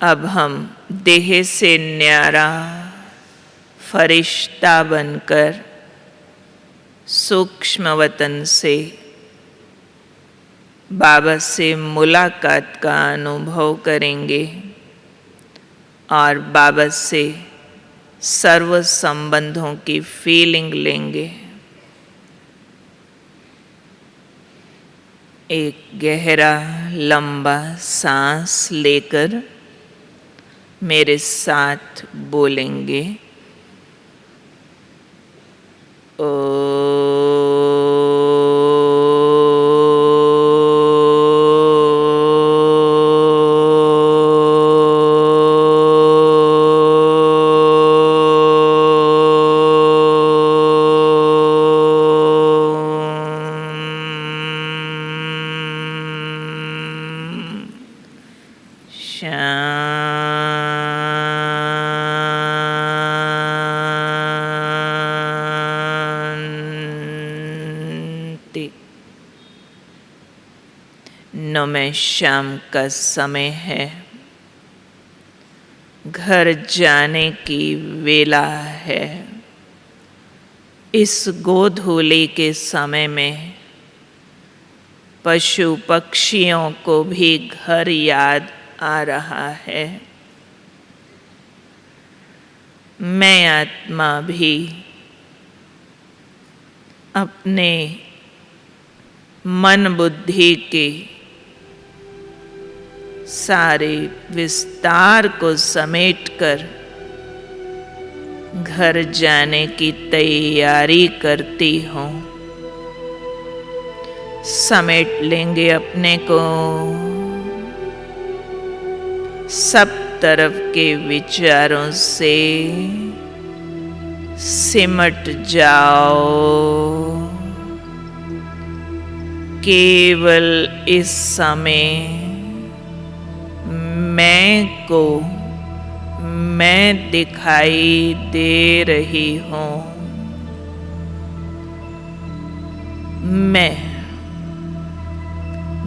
अब हम देह से न्यारा फरिश्ता बनकर सूक्ष्म वतन से बाबा से मुलाकात का अनुभव करेंगे और बाबा से सर्व संबंधों की फीलिंग लेंगे। एक गहरा लंबा सांस लेकर मेरे साथ बोलेंगे, में शाम का समय है, घर जाने की वेला है। इस गोधूली के समय में पशु पक्षियों को भी घर याद आ रहा है। मैं आत्मा भी अपने मन बुद्धि के सारे विस्तार को समेटकर घर जाने की तैयारी करती हूँ। समेट लेंगे अपने को, सब तरफ के विचारों से सिमट जाओ। केवल इस समय मैं को मैं दिखाई दे रही हूँ। मैं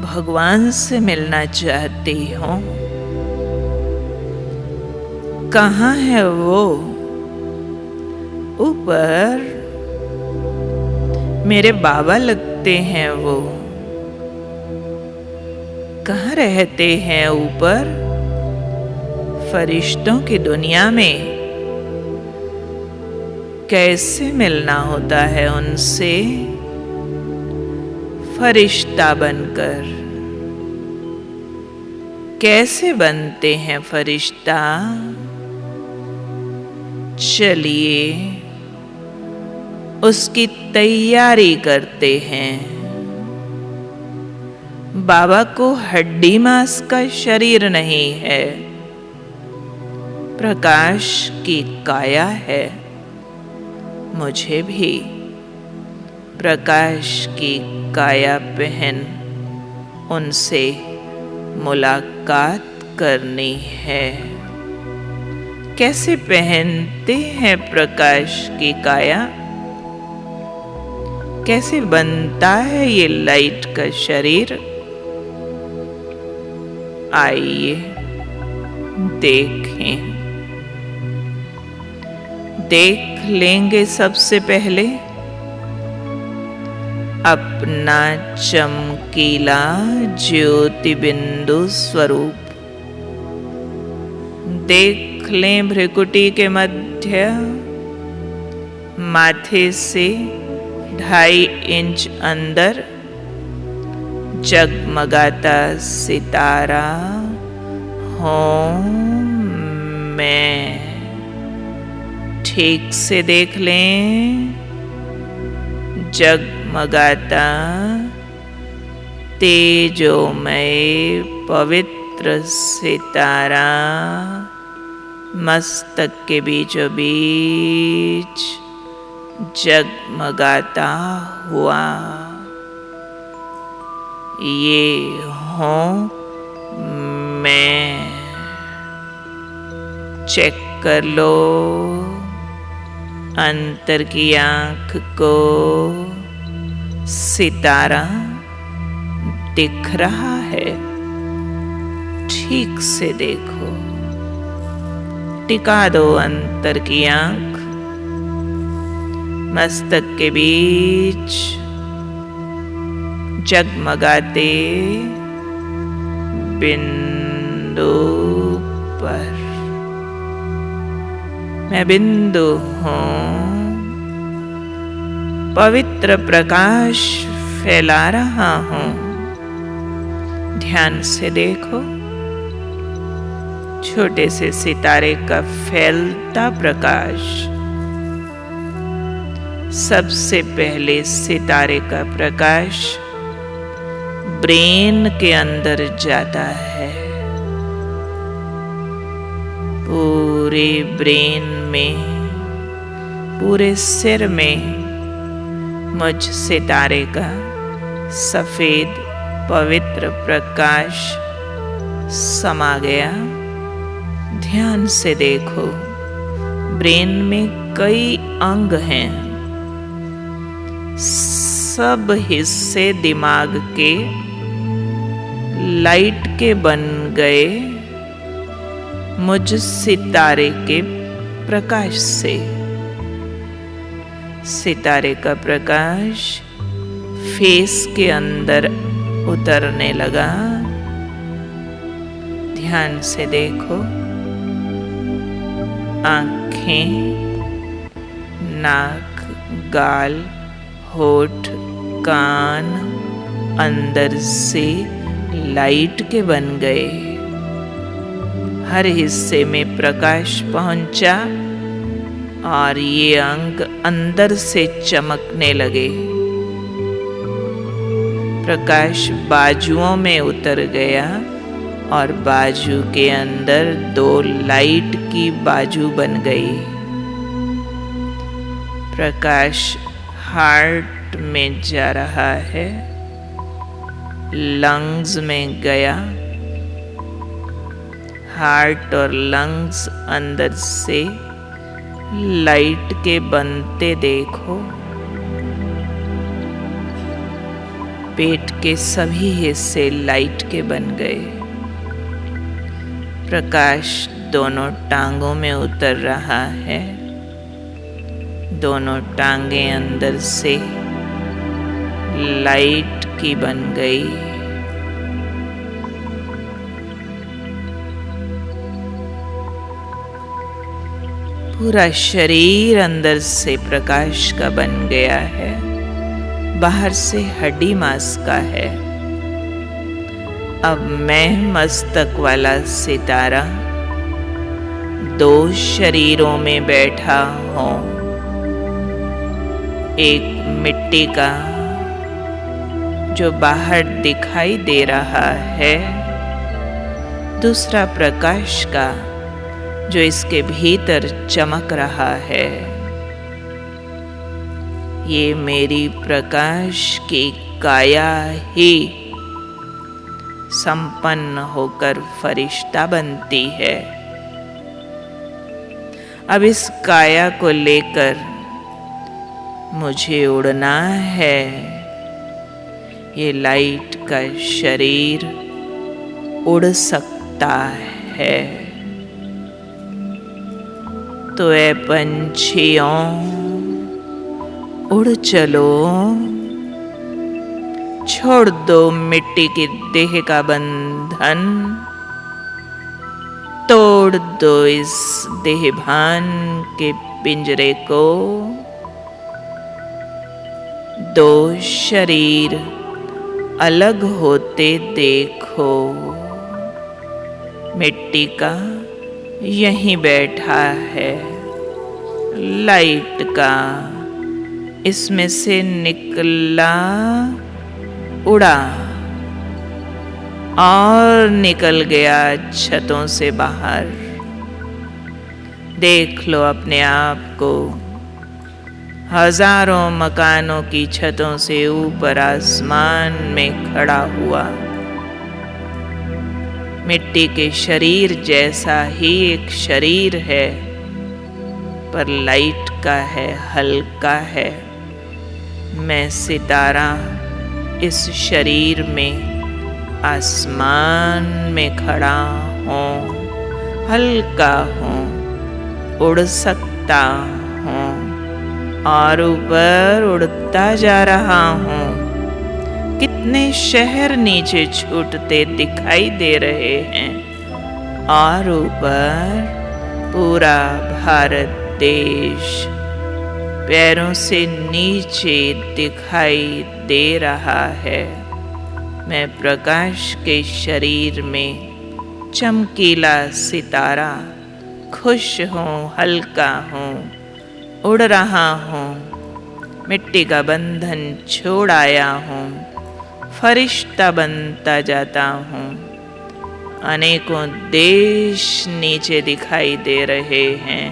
भगवान से मिलना चाहती हूँ। कहाँ है वो? ऊपर मेरे बाबा लगते हैं वो। कहाँ रहते हैं ऊपर? फरिश्तों की दुनिया में। कैसे मिलना होता है उनसे? फरिश्ता बनकर। कैसे बनते हैं फरिश्ता? चलिए उसकी तैयारी करते हैं। बाबा को हड्डी मांस का शरीर नहीं है, प्रकाश की काया है। मुझे भी प्रकाश की काया पहन उनसे मुलाकात करनी है। कैसे पहनते हैं प्रकाश की काया? कैसे बनता है ये लाइट का शरीर? आइए देखें। देख लेंगे सबसे पहले अपना चमकीला ज्योति बिंदु स्वरूप। देख लें भ्रिकुटी के मध्य माथे से 2.5 इंच अंदर जगमगाता सितारा हूँ मैं। ठीक से देख लें। जगमगाता तेजोमय पवित्र सितारा मस्तक के बीचों बीच जगमगाता हुआ। ये हूँ मैं। चेक कर लो अंतर की आँख को। सितारा दिख रहा है? ठीक से देखो। टिका दो अंतर की आंख, मस्तक के बीच जगमगाते बिंदु पर। मैं बिंदु हूँ, पवित्र प्रकाश फैला रहा हूँ। ध्यान से देखो, छोटे से सितारे का फैलता प्रकाश सबसे पहले सितारे का प्रकाश ब्रेन के अंदर जाता है। पूरे ब्रेन में, पूरे सिर में मुझ सितारे का सफेद पवित्र प्रकाश समा गया। ध्यान से देखो, ब्रेन में कई अंग हैं। सब हिस्से दिमाग के लाइट के बन गए मुझ सितारे के प्रकाश से। सितारे का प्रकाश फेस के अंदर उतरने लगा। ध्यान से देखो, आँखें, नाक, गाल, होठ, कान अंदर से लाइट के बन गए। हर हिस्से में प्रकाश पहुंचा और ये अंग अंदर से चमकने लगे। प्रकाश बाजुओं में उतर गया और बाजू के अंदर 2 लाइट की बाजू बन गई। प्रकाश हार्ट में जा रहा है, लंग्स में गया। हार्ट और लंग्स अंदर से लाइट के बनते देखो। पेट के सभी हिस्से लाइट के बन गए। प्रकाश दोनों टांगों में उतर रहा है। दोनों टांगें अंदर से लाइट की बन गई। पूरा शरीर अंदर से प्रकाश का बन गया है, बाहर से हड्डी मांस का है। अब मैं मस्तक वाला सितारा 2 शरीरों में बैठा हूँ। एक मिट्टी का जो बाहर दिखाई दे रहा है, दूसरा प्रकाश का जो इसके भीतर चमक रहा है। ये मेरी प्रकाश की काया ही संपन्न होकर फरिश्ता बनती है। अब इस काया को लेकर मुझे उड़ना है। ये लाइट का शरीर उड़ सकता है। तो ऐ पंछियों, उड़ चलो, छोड़ दो मिट्टी की देह का बंधन, तोड़ दो इस देहभान के पिंजरे को। 2 शरीर अलग होते देखो। मिट्टी का यहीं बैठा है, लाइट का इसमें से निकला, उड़ा और निकल गया छतों से बाहर। देख लो अपने आप को हजारों मकानों की छतों से ऊपर आसमान में खड़ा हुआ। मिट्टी के शरीर जैसा ही एक शरीर है, पर लाइट का है, हल्का है। मैं सितारा इस शरीर में आसमान में खड़ा हूँ, हल्का हूँ, उड़ सकता हूँ और ऊपर उड़ता जा रहा हूँ। कितने शहर नीचे छूटते दिखाई दे रहे हैं और ऊपर पूरा भारत देश पैरों से नीचे दिखाई दे रहा है। मैं प्रकाश के शरीर में चमकीला सितारा, खुश हूँ, हल्का हूँ, उड़ रहा हूँ, मिट्टी का बंधन छोड़ आया हूँ, फरिश्ता बनता जाता हूँ। अनेकों देश नीचे दिखाई दे रहे हैं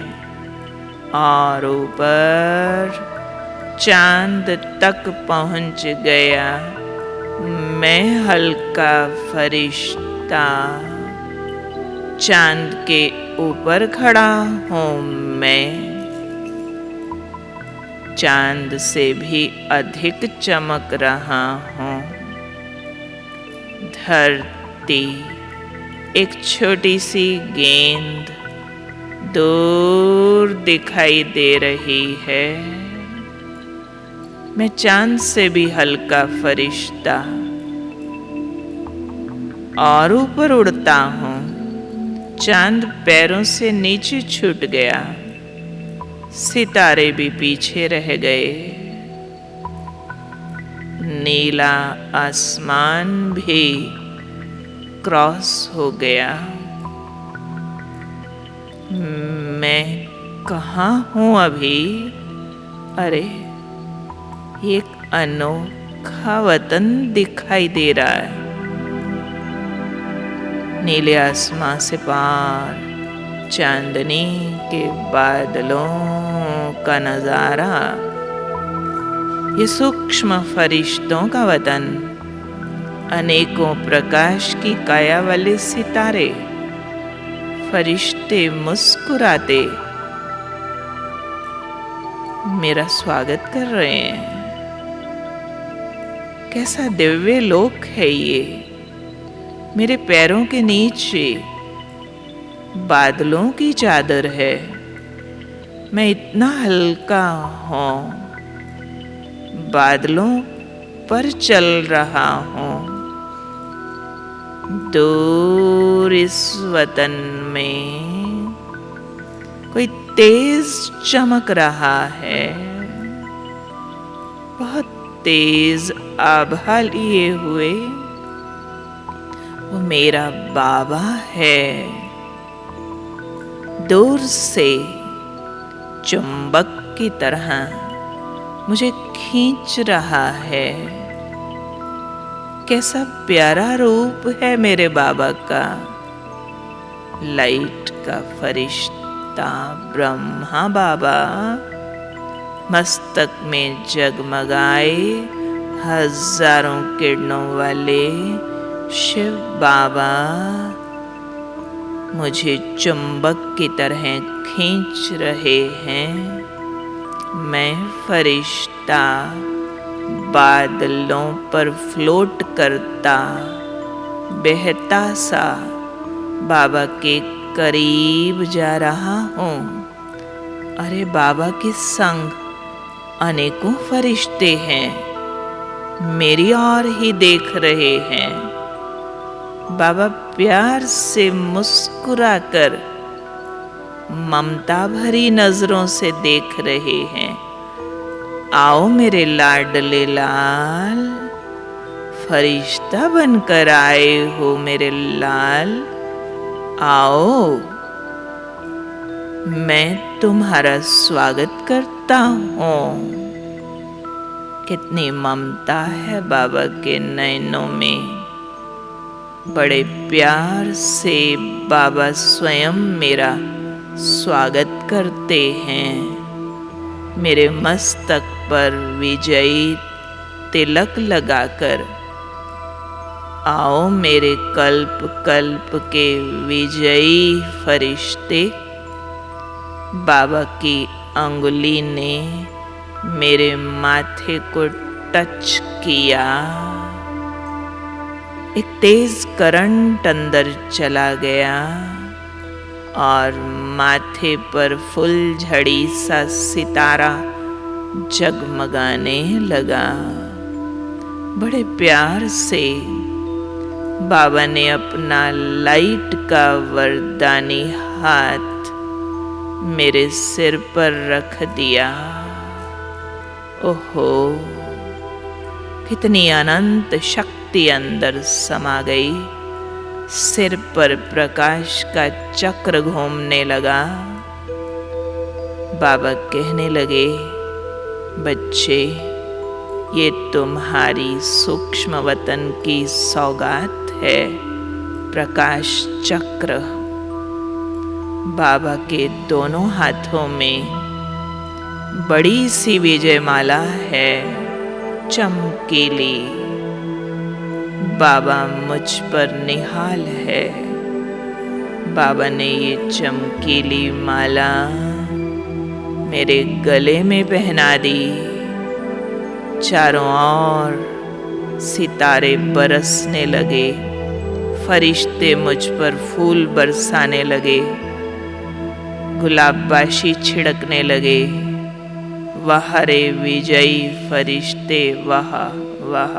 और ऊपर चांद तक पहुँच गया। मैं हल्का फरिश्ता चांद के ऊपर खड़ा हूँ। मैं चांद से भी अधिक चमक रहा हूँ। धरती एक छोटी सी गेंद दूर दिखाई दे रही है। मैं चांद से भी हल्का फरिश्ता और ऊपर उड़ता हूँ। चांद पैरों से नीचे छूट गया, सितारे भी पीछे रह गए। नीला आसमान भी क्रॉस हो गया। मैं कहाँ हूँ अभी? अरे, एक अनोखा वतन दिखाई दे रहा है। नीले आसमां से पार चांदनी के बादलों का नजारा, ये सूक्ष्म फरिश्तों का वतन, अनेकों प्रकाश की काया वाले सितारे, फरिश्ते मुस्कुराते मेरा स्वागत कर रहे हैं। कैसा दिव्य लोक है ये। मेरे पैरों के नीचे बादलों की चादर है। मैं इतना हल्का हूँ, बादलों पर चल रहा हूँ। दूर इस वतन में कोई तेज चमक रहा है, बहुत तेज आभा लिए हुए। वो मेरा बाबा है। दूर से चुंबक की तरह मुझे खींच रहा है। कैसा प्यारा रूप है मेरे बाबा का। लाइट का फरिश्ता ब्रह्मा बाबा, मस्तक में जगमगाए हजारों किरणों वाले शिव बाबा मुझे चुंबक की तरह खींच रहे हैं। मैं फरिश्ता बादलों पर फ्लोट करता, बहता सा बाबा के करीब जा रहा हूँ। अरे, बाबा के संग अनेकों फरिश्ते हैं, मेरी ओर ही देख रहे हैं। बाबा प्यार से मुस्कुराकर ममता भरी नजरों से देख रहे हैं। आओ मेरे लाडले लाल, फरिश्ता बनकर आए हो मेरे लाल, आओ, मैं तुम्हारा स्वागत करता हूँ। कितनी ममता है बाबा के नयनों में। बड़े प्यार से बाबा स्वयं मेरा स्वागत करते हैं। मेरे मस्तक पर विजयी तिलक लगाकर, आओ मेरे कल्प कल्प के विजयी फरिश्ते। बाबा की अंगुली ने मेरे माथे को टच किया। एक तेज करंट अंदर चला गया और माथे पर फुलझड़ी सा सितारा जगमगाने लगा। बड़े प्यार से बाबा ने अपना लाइट का वरदानी हाथ मेरे सिर पर रख दिया। ओहो, कितनी अनंत शक्ति अंदर समा गई। सिर पर प्रकाश का चक्र घूमने लगा। बाबा कहने लगे, बच्चे, ये तुम्हारी सूक्ष्म वतन की सौगात है, प्रकाश चक्र। बाबा के दोनों हाथों में बड़ी सी विजयमाला है, चमकीली। बाबा मुझ पर निहाल है। बाबा ने ये चमकीली माला मेरे गले में पहना दी। चारों ओर सितारे बरसने लगे, फरिश्ते मुझ पर फूल बरसाने लगे, गुलाबबाशी छिड़कने लगे। वाह रे विजयी फरिश्ते, वाह वाह।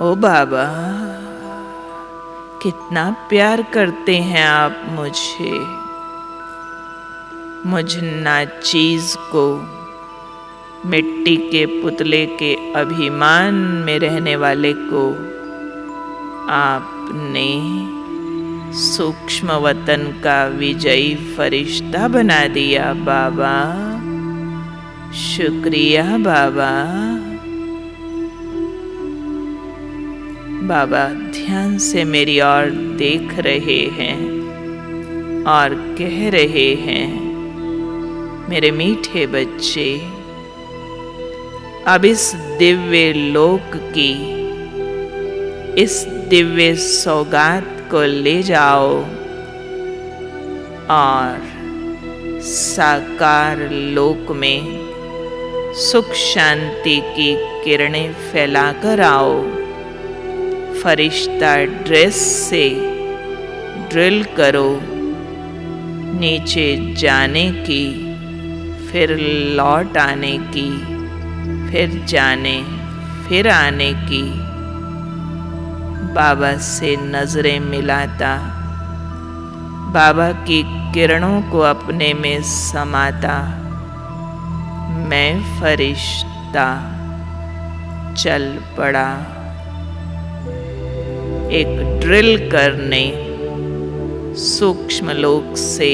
ओ बाबा, कितना प्यार करते हैं आप मुझे। मुझ नाचीज को, मिट्टी के पुतले के अभिमान में रहने वाले को आपने सूक्ष्म वतन का विजयी फरिश्ता बना दिया बाबा। शुक्रिया बाबा। बाबा ध्यान से मेरी ओर देख रहे हैं और कह रहे हैं, मेरे मीठे बच्चे, अब इस दिव्य लोक की, इस दिव्य सौगात को ले जाओ और साकार लोक में सुख शांति की किरणें फैलाकर आओ। फरिश्ता ड्रेस से ड्रिल करो, नीचे जाने की, फिर लौट आने की, फिर जाने फिर आने की। बाबा से नजरें मिलाता, बाबा की किरणों को अपने में समाता, मैं फरिश्ता चल पड़ा एक ड्रिल करने सूक्ष्म लोक से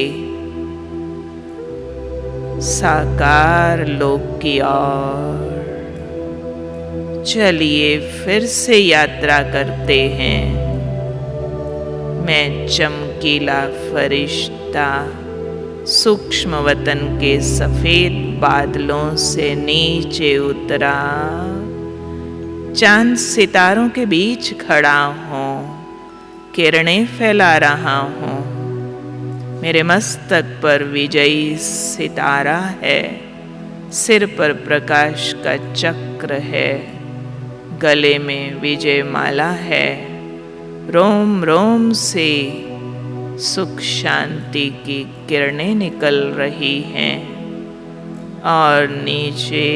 साकार लोक की ओर। चलिए फिर से यात्रा करते हैं। मैं चमकीला फरिश्ता सूक्ष्म वतन के सफेद बादलों से नीचे उतरा, चांद सितारों के बीच खड़ा हूँ, किरणें फैला रहा हूँ। मेरे मस्तक पर विजयी सितारा है, सिर पर प्रकाश का चक्र है, गले में विजय माला है। रोम रोम से सुख शांति की किरणें निकल रही हैं और नीचे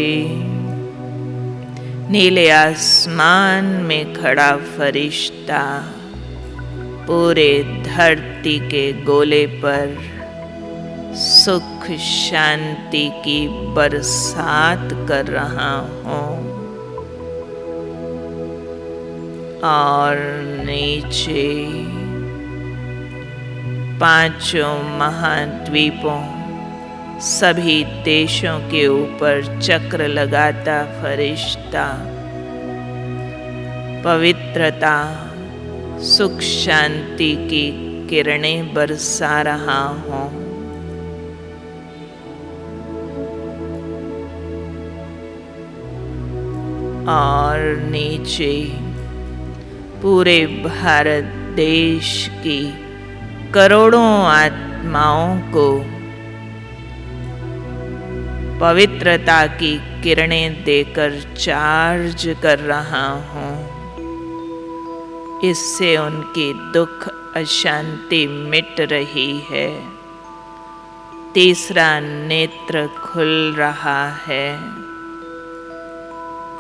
नीले आसमान में खड़ा फरिश्ता पूरे धरती के गोले पर सुख शांति की बरसात कर रहा हूँ। और नीचे पांचों महाद्वीपों, सभी देशों के ऊपर चक्र लगाता फरिश्ता पवित्रता सुख शांति की किरणें बरसा रहा हूँ। और नीचे पूरे भारत देश की करोड़ों आत्माओं को पवित्रता की किरणें देकर चार्ज कर रहा हूँ। इससे उनकी दुख अशांति मिट रही है। तीसरा नेत्र खुल रहा है।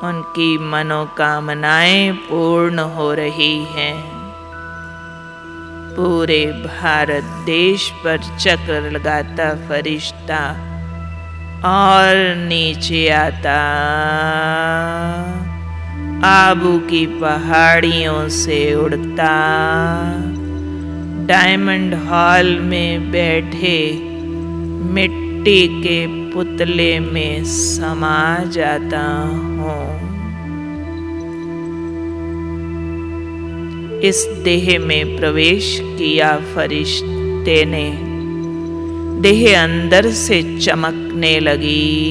उनकी मनोकामनाएं पूर्ण हो रही हैं। पूरे भारत देश पर चक्र लगाता फरिश्ता और नीचे आता आबू की पहाड़ियों से उड़ता डायमंड हॉल में बैठे मिट्टी के पुतले में समा जाता हूँ। इस देह में प्रवेश किया फरिश्ते ने। देह अंदर से चमकने लगी।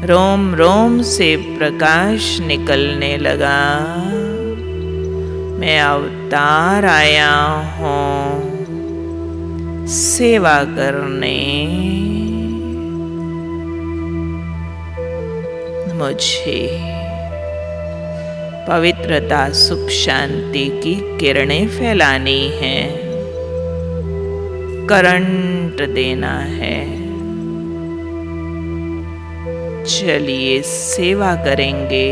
रोम रोम से प्रकाश निकलने लगा। मैं अवतार आया हूँ सेवा करने। मुझे पवित्रता सुख शांति की किरणें फैलानी हैं। करंट देना है। चलिए सेवा करेंगे।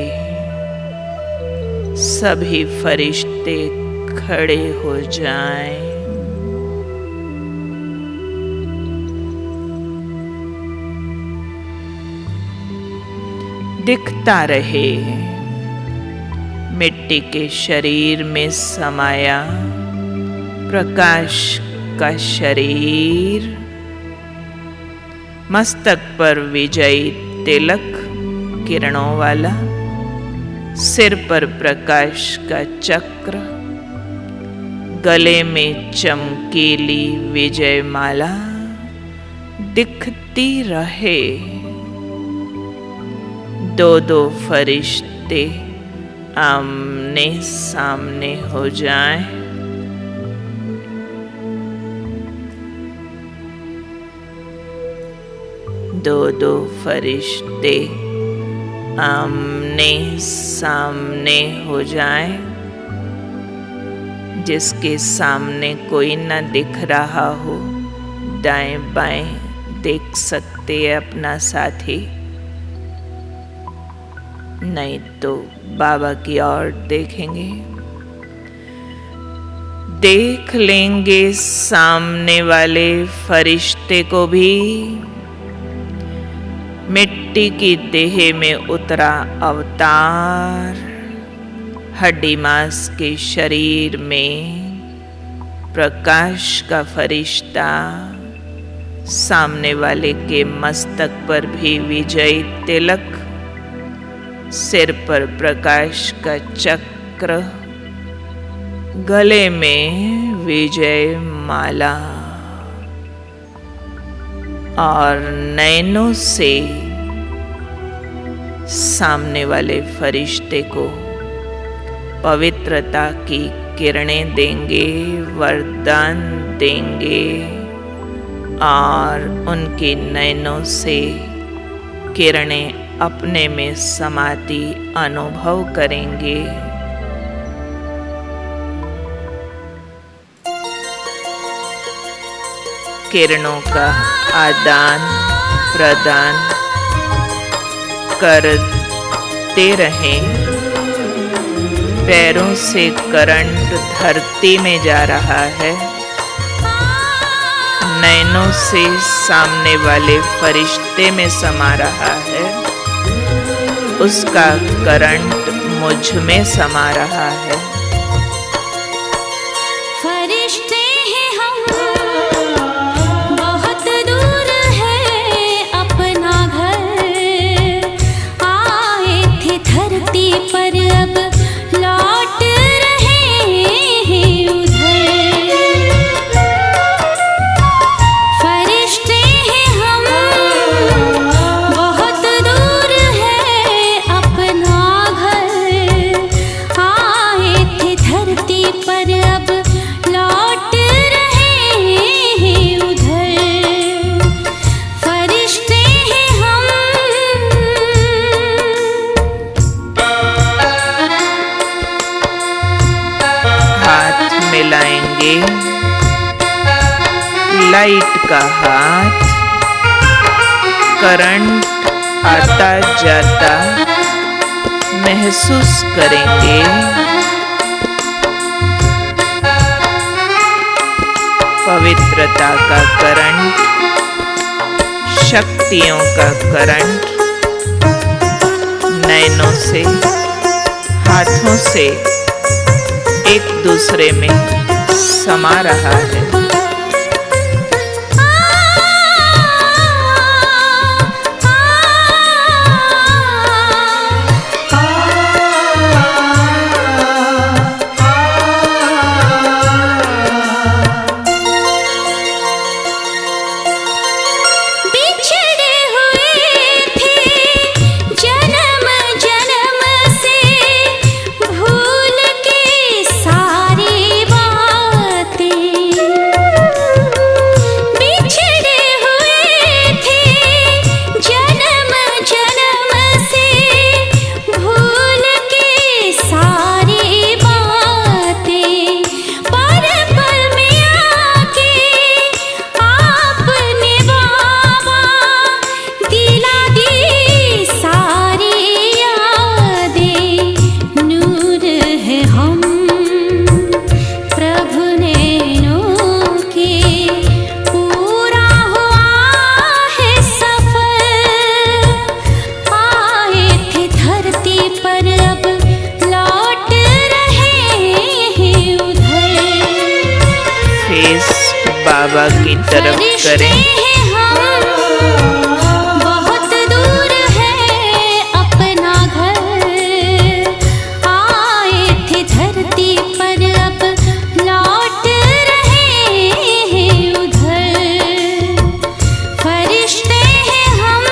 सभी फरिश्ते खड़े हो जाएं। दिखता रहे मिट्टी के शरीर में समाया प्रकाश का शरीर। मस्तक पर विजयी तिलक किरणों वाला। सिर पर प्रकाश का चक्र। गले में चमकीली विजय माला दिखती रहे। दो दो फरिश्ते आमने सामने हो जाएं। दो दो फरिश्ते आमने सामने हो जाएं। जिसके सामने कोई न दिख रहा हो दाएं बाएं देख सकते हैं अपना साथी। नहीं तो बाबा की ओर देखेंगे। देख लेंगे सामने वाले फरिश्ते को भी। मिट्टी की देह में उतरा अवतार। हड्डी मांस के शरीर में प्रकाश का फरिश्ता। सामने वाले के मस्तक पर भी विजयी तिलक। सिर पर प्रकाश का चक्र। गले में विजय माला और नैनों से सामने वाले फरिश्ते को पवित्रता की किरणें देंगे, वरदान देंगे और उनकी नैनों से किरणें अपने में समाती अनुभव करेंगे। किरणों का आदान प्रदान करते रहें। पैरों से करंट धरती में जा रहा है। नैनों से सामने वाले फरिश्ते में समा रहा है। उसका करंट मुझ में समा रहा है। फरिश्ते हैं हम, बहुत दूर है अपना घर। आए थे धरती पर अब लौट रहे हैं उधर। फरिश्ते हैं हम, बहुत दूर है अपना घर। आए करेंगे। लाइट का हाथ करंट आता जाता महसूस करेंगे। पवित्रता का करंट, शक्तियों का करंट नैनों से, हाथों से एक दूसरे में समा रहा है। बाबा की तरफ करें। बहुत दूर है अपना घर, आए थे धरती पर अब लौट रहे हैं उधर। फरिश्ते हैं हम,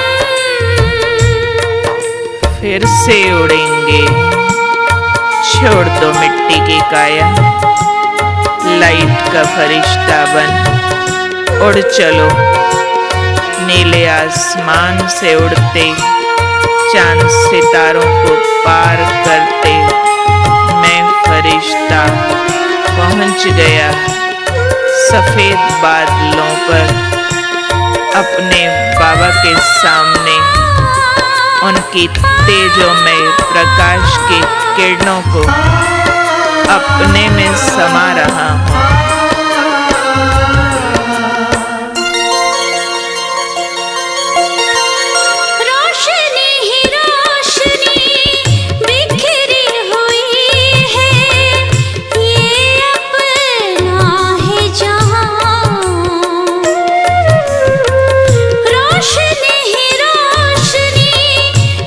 फिर से उड़ेंगे। छोड़ दो मिट्टी की काया, लाइट का फरिश्ता बन उड़ चलो। नीले आसमान से उड़ते, चांद सितारों को पार करते, मैं फरिश्ता पहुंच गया सफेद बादलों पर। अपने बाबा के सामने उनकी तेजोमय प्रकाश की किरणों को अपने में समा रहा हूँ। रोशनी ही रोशनी बिखरी हुई है, ये अपना है जहां। रोशनी ही रोशनी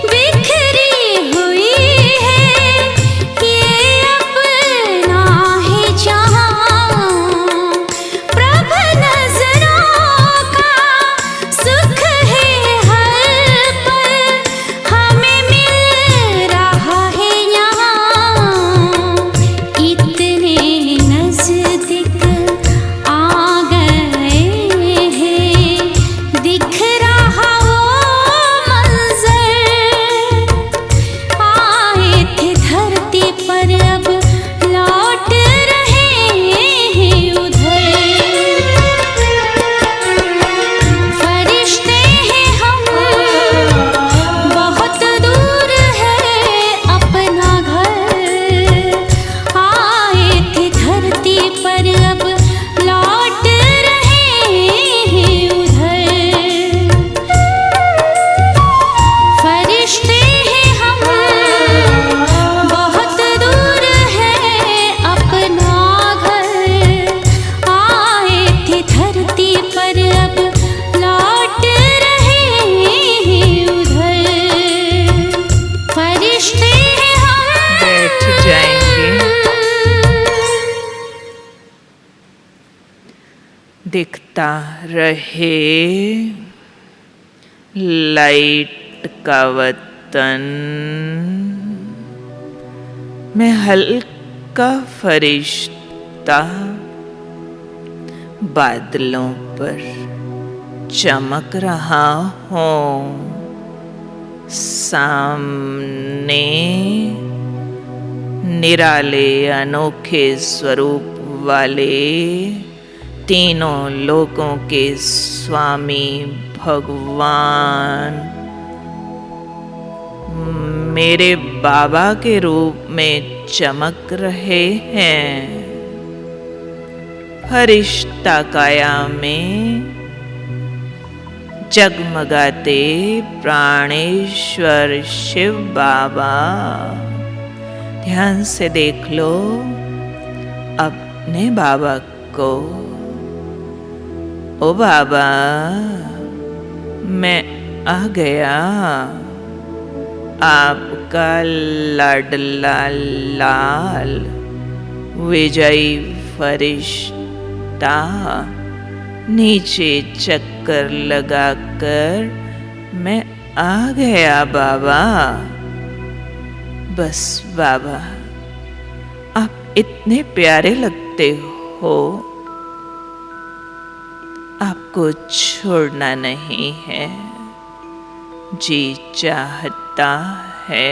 बिखरी हुई है, ये अपना है जहां। प्रभु नजरों का सुख है हर पल, हमें मिल रहा है यहाँ। इतने नजदीक आ गए हैं, दिख रहा वो मंजर। आए थे धरती पर अब लौट रहे हैं उधर। फरिश्ते हैं हम, बहुत दूर है अपना घर, आए थे धरती पर अब लौट रहे हैं उधर। फरिश्ते हैं हम, बहुत दूर है अपना घर, आए थे धरती पर अब लौट रहे हैं उधर। फरिश्ते हैं हम। बैठ जाएंगे। दिखता रहे लाइट का वतन, मैं हल्का फरिश्ता बादलों पर चमक रहा हूँ। सामने निराले अनोखे स्वरूप वाले, तीनों लोकों के स्वामी भगवान मेरे बाबा के रूप में चमक रहे हैं। फरिश्ता काया में जगमगाते प्राणेश्वर शिव बाबा। ध्यान से देख लो अपने बाबा को। ओ बाबा, मैं आ गया, आपका लाडला लाल विजयी फरिश्ता। नीचे चक्कर लगाकर मैं आ गया बाबा। बस बाबा, आप इतने प्यारे लगते हो, आपको छोड़ना नहीं है। जी चाहता है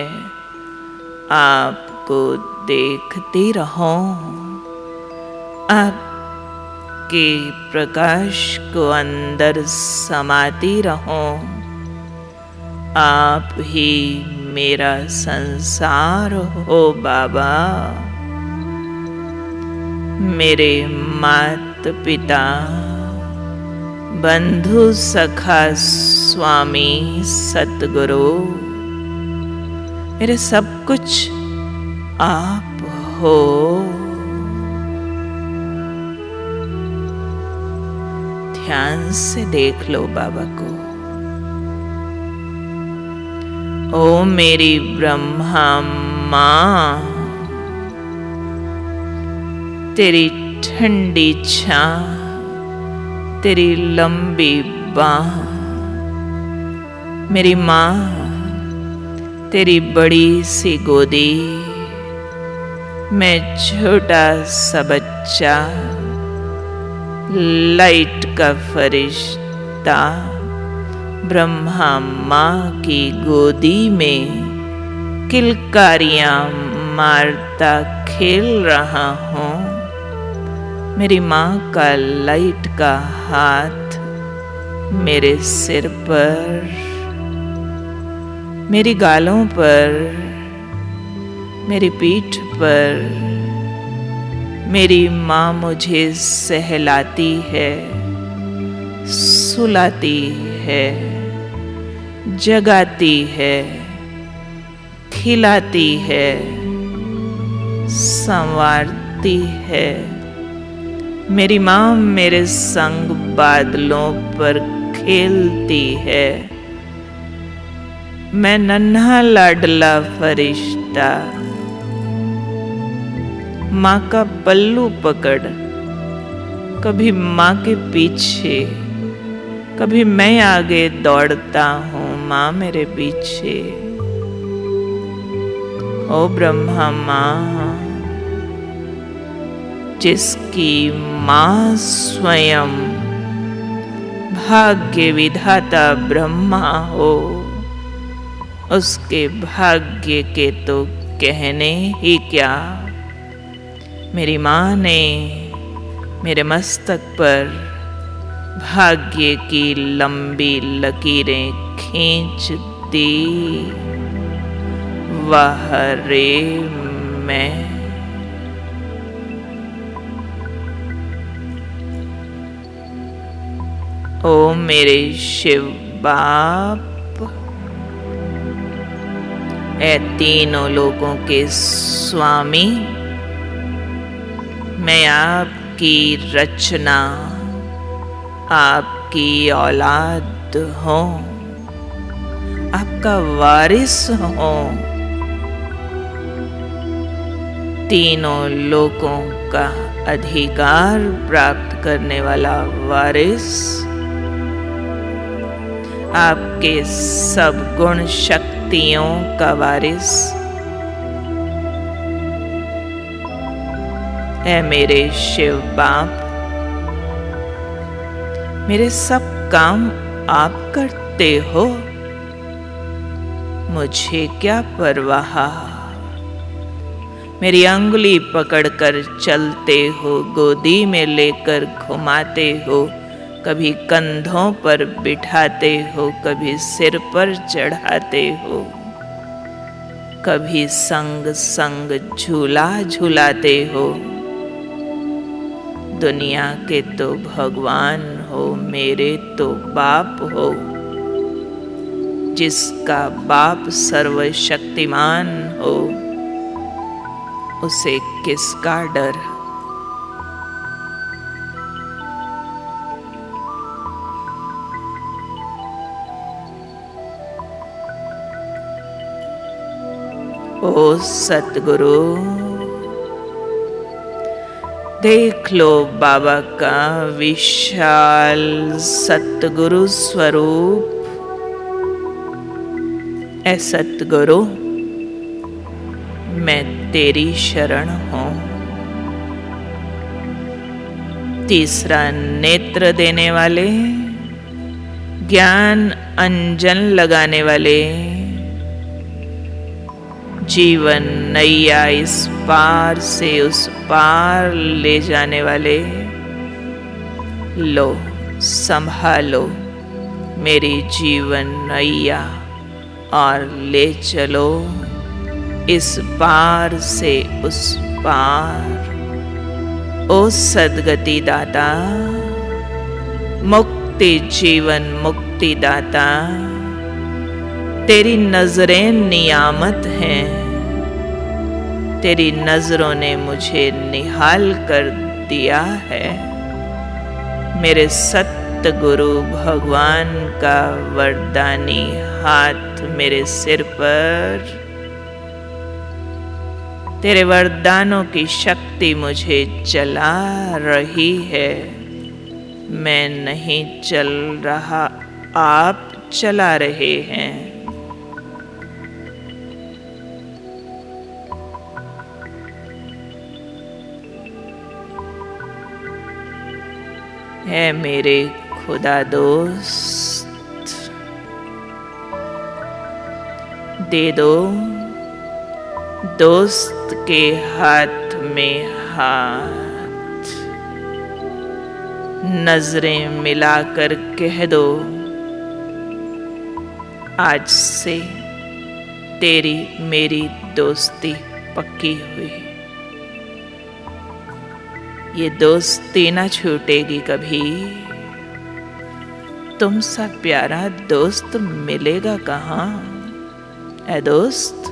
आपको देखती रहूं, आपके प्रकाश को अंदर समाती रहूं। आप ही मेरा संसार हो बाबा। मेरे माता पिता, बंधु सखा स्वामी सतगुरु, मेरे सब कुछ आप हो। ध्यान से देख लो बाबा को। ओ मेरी ब्रह्मा माँ, तेरी ठंडी छां, तेरी लंबी बाह, मेरी माँ, तेरी बड़ी सी गोदी, मैं छोटा सा बच्चा, लाइट का फरिश्ता, ब्रह्मा माँ की गोदी में किलकारियाँ मारता खेल रहा हूँ। मेरी माँ का लाइट का हाथ मेरे सिर पर, मेरी गालों पर, मेरी पीठ पर। मेरी माँ मुझे सहलाती है, सुलाती है, जगाती है, खिलाती है, संवारती है। मेरी माँ मेरे संग बादलों पर खेलती है। मैं नन्हा लाडला फरिश्ता, माँ का पल्लू पकड़, कभी माँ के पीछे, कभी मैं आगे दौड़ता हूँ माँ मेरे पीछे। ओ ब्रह्मा माँ, जिसकी माँ स्वयं भाग्य विधाता ब्रह्मा हो, उसके भाग्य के तो कहने ही क्या। मेरी माँ ने मेरे मस्तक पर भाग्य की लंबी लकीरें खींच दी। वाह रे मैं। ओ मेरे शिव बाप, ऐ तीनों लोगों के स्वामी, मैं आपकी रचना, आपकी औलाद हूँ, आपका वारिस हूँ। तीनों लोगों का अधिकार प्राप्त करने वाला वारिस, आपके सब गुण शक्तियों का वारिस। ऐ मेरे शिव बाप, मेरे सब काम आप करते हो, मुझे क्या परवाह। मेरी अंगुली पकड़कर चलते हो, गोदी में लेकर घुमाते हो, कभी कंधों पर बिठाते हो, कभी सिर पर चढ़ाते हो, कभी संग संग झूला झूलाते हो। दुनिया के तो भगवान हो, मेरे तो बाप हो। जिसका बाप सर्वशक्तिमान हो, उसे किसका डर। ओ सतगुरु, देख लो बाबा का विशाल सतगुरु स्वरूप। ऐ सतगुरु, मैं तेरी शरण हूँ। तीसरा नेत्र देने वाले, ज्ञान अंजन लगाने वाले, जीवन नैया इस पार से उस पार ले जाने वाले, लो संभालो मेरी जीवन नैया और ले चलो इस पार से उस पार। ओ सद्गति दाता, मुक्ति जीवन मुक्ति दाता, तेरी नजरें नियामत हैं। तेरी नजरों ने मुझे निहाल कर दिया है। मेरे सतगुरु भगवान का वरदानी हाथ मेरे सिर पर, तेरे वरदानों की शक्ति मुझे चला रही है। मैं नहीं चल रहा, आप चला रहे हैं। है मेरे खुदा दोस्त, दे दो दोस्त के हाथ में हाथ, नजरें मिलाकर कह दो, आज से तेरी मेरी दोस्ती पक्की हुई। ये दोस्ती ना छूटेगी कभी। तुम सा प्यारा दोस्त मिलेगा कहाँ। ऐ दोस्त,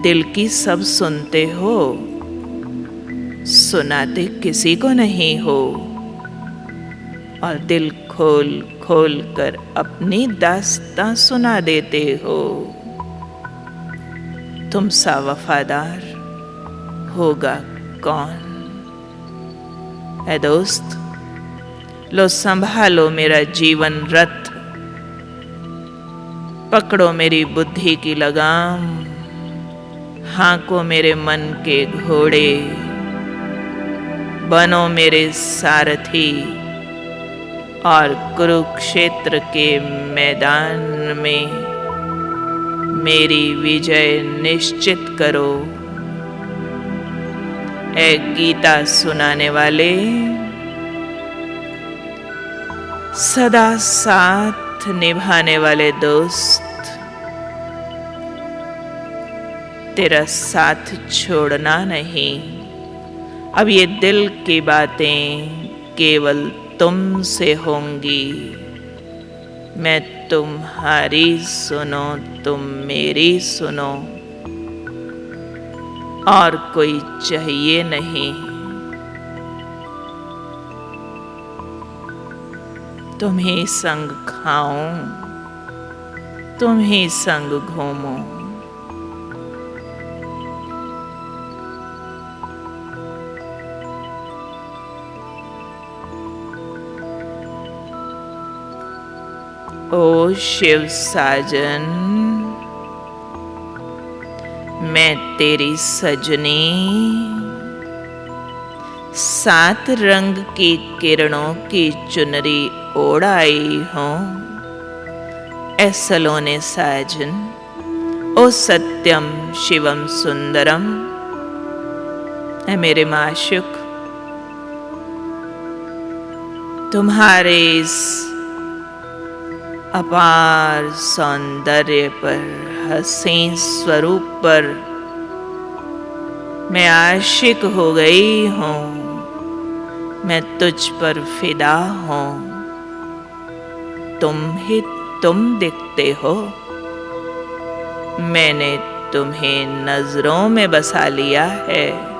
दिल की सब सुनते हो, सुनाते किसी को नहीं हो, और दिल खोल खोल कर अपनी दास्तां सुना देते हो। तुम सा वफादार होगा कौन। ऐ दोस्त, लो संभालो मेरा जीवन रथ, पकड़ो मेरी बुद्धि की लगाम, हाँको मेरे मन के घोड़े, बनो मेरे सारथी, और कुरुक्षेत्र के मैदान में मेरी विजय निश्चित करो। ऐ गीता सुनाने वाले, सदा साथ निभाने वाले दोस्त, तेरा साथ छोड़ना नहीं। अब ये दिल की बातें केवल तुमसे होंगी। मैं तुम्हारी सुनो, तुम मेरी सुनो, और कोई चाहिए नहीं। तुम ही संग खाऊं, तुम ही संग घूमूं। ओ शिव साजन, मैं तेरी सजनी, 7 रंग की किरणों की चुनरी ओढ़ आई हूँ। ऐ सलोने साजन, ओ सत्यम शिवम सुंदरम, ऐ मेरे माशूक, तुम्हारे इस अपार सौंदर्य पर, हसीन स्वरूप पर मैं आशिक हो गई हूँ। मैं तुझ पर फिदा हूँ। तुम ही तुम दिखते हो। मैंने तुम्हें नजरों में बसा लिया है।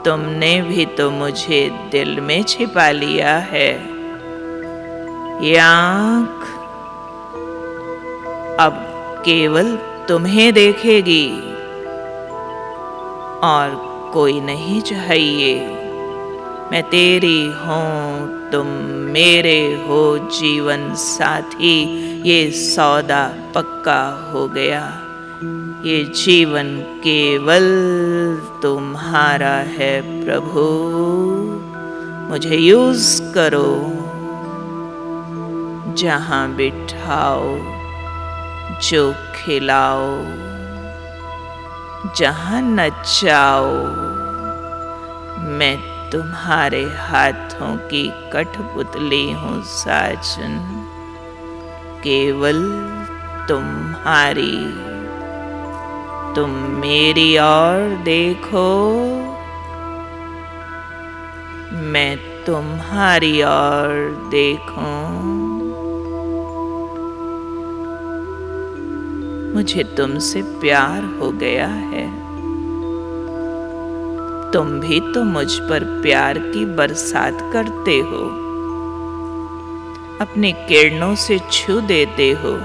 तुमने भी तो मुझे दिल में छिपा लिया है। ये आँख अब केवल तुम्हें देखेगी और कोई नहीं चाहिए। मैं तेरी हूँ, तुम मेरे हो जीवन साथी। ये सौदा पक्का हो गया। ये जीवन केवल तुम्हारा है प्रभु। मुझे यूज करो, जहाँ बिठाओ, जो खिलाओ, जहाँ नचाओ। मैं तुम्हारे हाथों की कठपुतली हूँ साजन, केवल तुम्हारी। तुम मेरी ओर देखो, मैं तुम्हारी ओर देखूं। मुझे तुमसे प्यार हो गया है। तुम भी तो मुझ पर प्यार की बरसात करते हो, अपने किरणों से छू देते हो,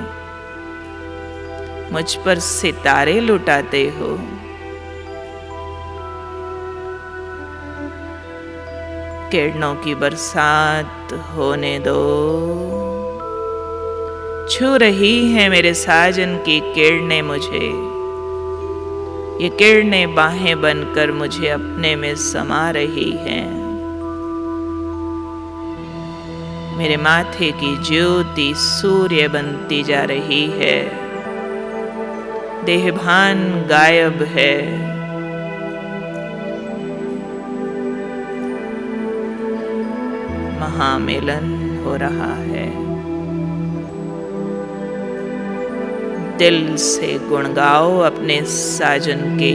मुझ पर सितारे लुटाते हो। किरणों की बरसात होने दो। छू रही है मेरे साजन की किरणें मुझे। ये किरणें बाहें बनकर मुझे अपने में समा रही हैं। मेरे माथे की ज्योति सूर्य बनती जा रही है। देहभान गायब है। महामिलन हो रहा है। दिल से गुण गाओ अपने साजन के।